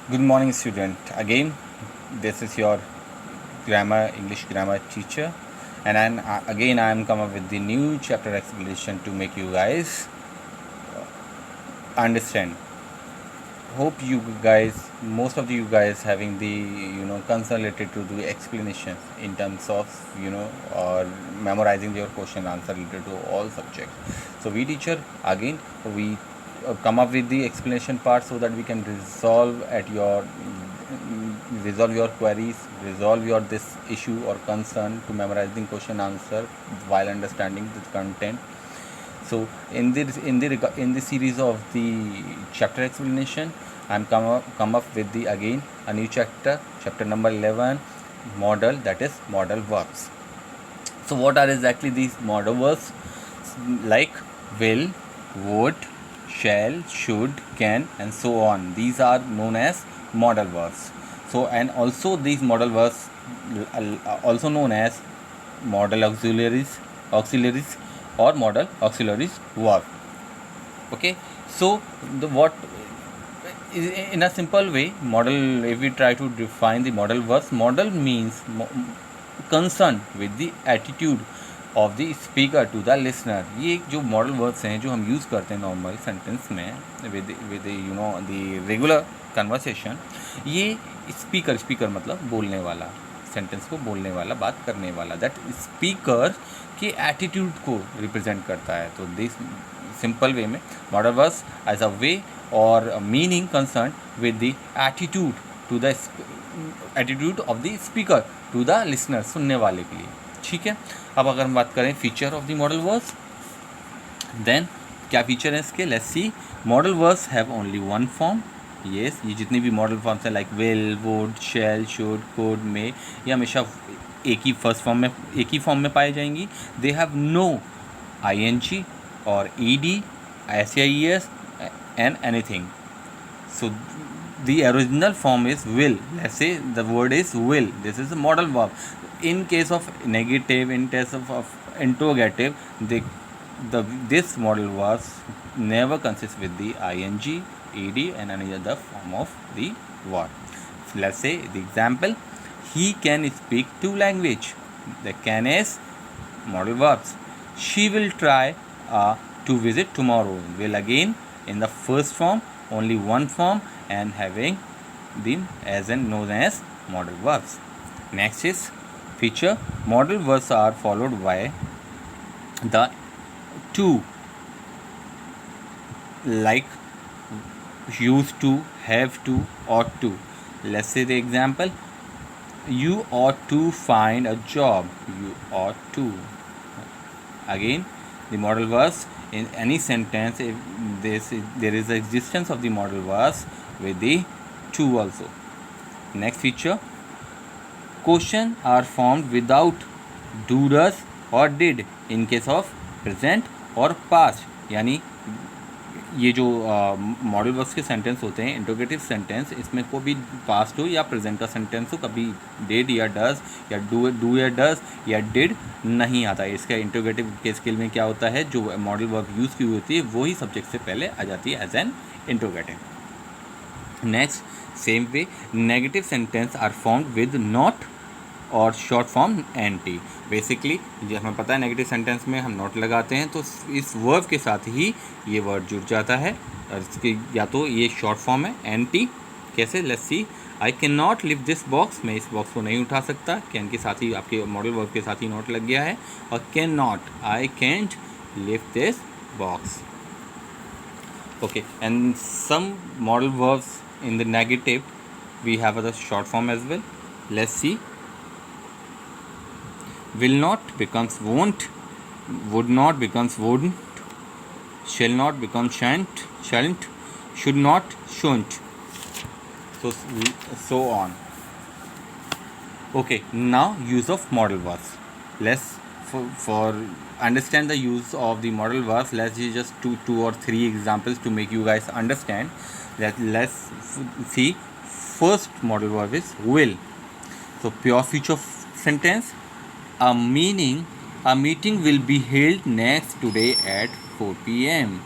Good morning, student. Again, this is your English grammar teacher, and I am come up with the new chapter explanation to make you guys understand. Hope you guys, most of you guys, having the concern related to the explanation in terms of or memorizing your question answer related to all subjects. So we teacher again we come up with the explanation part so that we can resolve your queries, resolve your this issue or concern to memorizing question answer while understanding the content. So in the series of the chapter explanation, I'm come up with the again a new chapter number 11, model, that is modal verbs. So what are exactly these modal verbs? Like will, would, shall, should, can, and so on. These are known as modal verbs. So and also these modal verbs also known as modal auxiliaries or modal auxiliaries verb. Okay, so the what in a simple way, model, if we try to define the modal verbs, model means concerned with the attitude of the speaker to the listener. ये जो model words हैं जो हम use करते हैं normal sentence में with the regular conversation, ये speaker मतलब बोलने वाला, सेंटेंस को बोलने वाला, बात करने वाला, दैट स्पीकर के एटीट्यूड को रिप्रेजेंट करता है. तो दिस सिंपल वे में modal words as a way और meaning concern with the attitude to the attitude of the speaker to the listener, सुनने वाले के लिए. ठीक है. अब अगर हम बात करें feature of the modal words, then क्या फीचर है इसके? Let's see. Modal words have only one form. Yes, ये जितनी भी मॉडल फॉर्म्स हैं like will, would, shall, should, could, may, ये हमेशा एक ही फॉर्म में पाई जाएंगी. दे हैव नो ing और ed, sis and anything. So the original form is will. Let's say the word is will. This is a modal verb. In case of negative, in case of interrogative, this modal verb never consists with the ing, ed and any other form of the verb. So let's say the example, he can speak 2 languages. The can is modal verbs. She will try to visit tomorrow. Will again in the first form, only one form and having them as and known as modal verbs. Next is feature. Modal verbs are followed by the to, like used to, have to, ought to. Let's say the example, you ought to find a job. You ought to. Again, the modal verbs in any sentence, if there is the existence of the modal verbs with the to also. Next feature, question are formed without do, does और did in case of present और past. यानी ये जो modal verbs के sentence होते हैं, interrogative sentence, इसमें को भी पास्ट हो या प्रेजेंट का सेंटेंस हो, कभी डिड या डज या डू या डज या डिड नहीं आता है. इसका इंट्रोगेटिव के स्केल में क्या होता है, जो मॉडल वर्ब यूज़ की हुई होती है वही सब्जेक्ट से पहले आ जाती है as an interrogative. Next, same way negative sentence are formed with not और शॉर्ट फॉर्म एंटी. बेसिकली जो हमें पता है नेगेटिव सेंटेंस में हम नॉट लगाते हैं तो इस वर्ब के साथ ही ये वर्ड जुड़ जाता है, और इसकी या तो ये शॉर्ट फॉर्म है एंटी. कैसे? Let's see. I can not lift this box. मैं इस बॉक्स को नहीं उठा सकता. कैन के साथ ही आपके मॉडल वर्ब के साथ ही नॉट लग गया है. और can not, I can't lift this box. Okay, and some modal verbs in the negative we have a short form as well. Let's see. Will not becomes won't, would not becomes wouldn't, shall not becomes shalln't, should not shouldn't, so on. Okay, now use of modal verbs. Let's for understand the use of the modal verbs, let's see just two or three examples to make you guys understand. Let's see. First modal verb is will. So pure future sentence, a meeting will be held next today at 4 PM.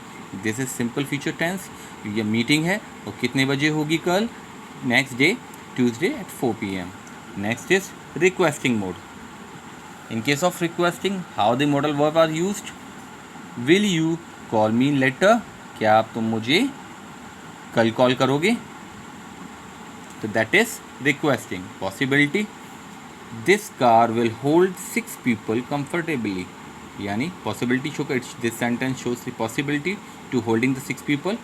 This is simple future tense. ये meeting है और कितने बजे होगी कल? next day Tuesday at 4 p.m. Next is requesting mode. In case of requesting, how the modal verb are used? Will you call me later? क्या आप तुम मुझे कल कॉल करोगे? तो that is requesting. Possibility, this car will hold 6 people comfortably. यानी possibility show this sentence shows the possibility to holding the 6 people.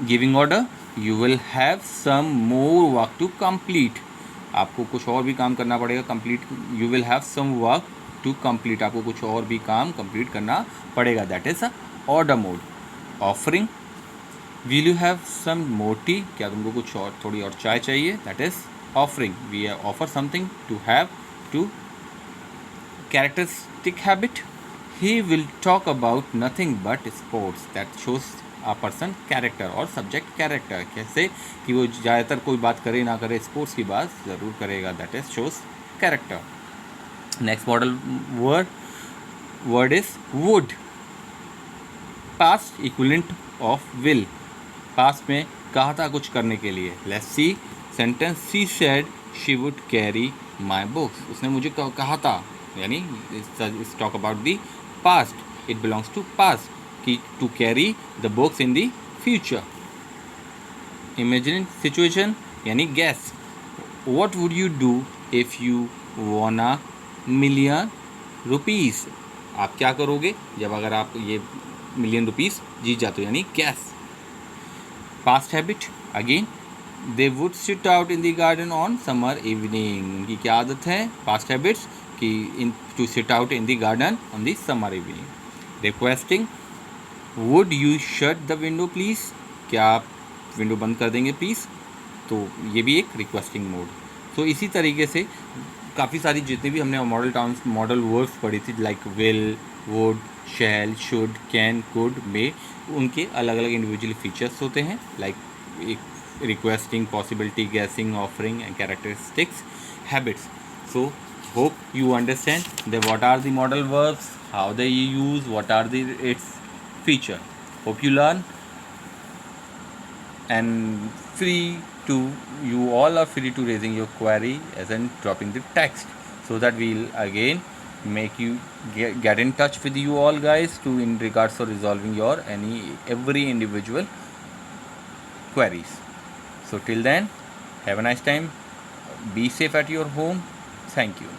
Giving order, you will have some more work to complete. आपको कुछ और भी काम करना पड़ेगा. Complete, you will have some work to complete, आपको कुछ और भी काम कंप्लीट करना पड़ेगा. That is a order mode. Offering, will you have some more tea, क्या तुमको कुछ और थोड़ी और चाय चाहिए? That is offering. We offer something to have. To characteristic habit, he will talk about nothing but sports. That shows a person character और subject character. कैसे कि वो ज़्यादातर कोई बात करे ना करे, स्पोर्ट्स की बात ज़रूर करेगा. That is shows character. Next modal word is would. Past equivalent of will. Past में कहा था कुछ करने के लिए. Let's see sentence. She said she would carry my books. उसने मुझे कहा था, यानी talk about the past. It belongs to past. To carry the books in the future. Imagine situation यानी guess. What would you do if you won $1,000,000? आप क्या करोगे जब अगर आप ये $1,000,000 जीत जाते हो? यानी guess. Past habit again. They would sit out in the garden on summer evening. उनकी क्या आदत है? Past habits कि to sit out in the garden on the summer evening. Requesting, would you shut the window please. क्या आप window बंद कर देंगे प्लीज़? तो ये भी एक रिक्वेस्टिंग मोड. तो इसी तरीके से काफ़ी सारी जितनी भी हमने मॉडल वर्ब्स पढ़ी थी, like will, would, shall, should, can, could, may, उनके अलग अलग इंडिविजुअल फीचर्स होते हैं. Like requesting, possibility, guessing, offering and characteristics, habits. So hope you understand what are the modal verbs, how they use, what are its feature. Hope you learn, and you all are free to raising your query as in dropping the text, so that we'll again make you get in touch with you all guys to in regards to resolving your every individual queries. So till then, have a nice time, be safe at your home. Thank you.